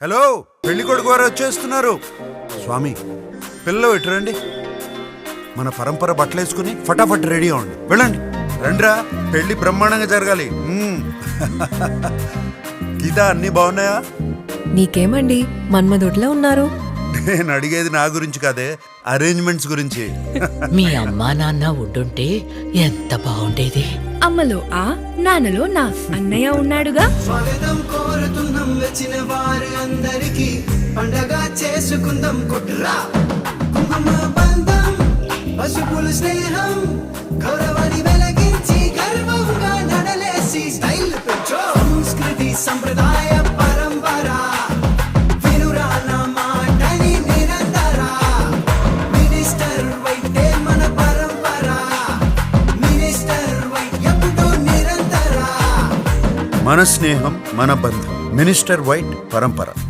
Hello, పెళ్లి కొడుకు వారు వచ్చేస్తున్నారు. స్వామి, పిల్లలు ఇటురండి. మన పరంపర బట్టలేసుకుని ఫటాఫట్ రెడీ అవ్వండి. వెళ్ళండి, రండ్రా, పెళ్లి బ్రహ్మాండంగా జరగాలి. గీత, అన్ని బాగున్నాయా? నీకేమండి మన్మధుడిలో ఉన్నారు? నేను అడిగేది నా గురించి కాదే, అరేంజ్మెంట్స్ గురించి. మీ అమ్మా నాన్న ఉండుంటే ఎంత బాగుండేది. అమ్మలో ఆ, నాన్నలో నా, అన్నయ్య ఉన్నాడుగా. స్వాగతం కోరుతున్నాం వచ్చిన వారు అందరికి, పండగ చేసుకుందాం కొట్టురా. కుంకుమ బంధం, పసుపుల స్నేహం, గౌరవాన్ని వెలిగించి గర్వంగా నడలేసి స్టైల్ పెంచో. సంస్కృతి సంప్రదాయ పరంపర వినురా నా మాటని నిరంతర. మినిస్టర్ వైటే మన పరంపర, మినిస్టర్ వైట్ ఎప్పుడు నిరంతర. మన స్నేహం, మన బంధం. మినిస్టర్ వైట్ పరంపర.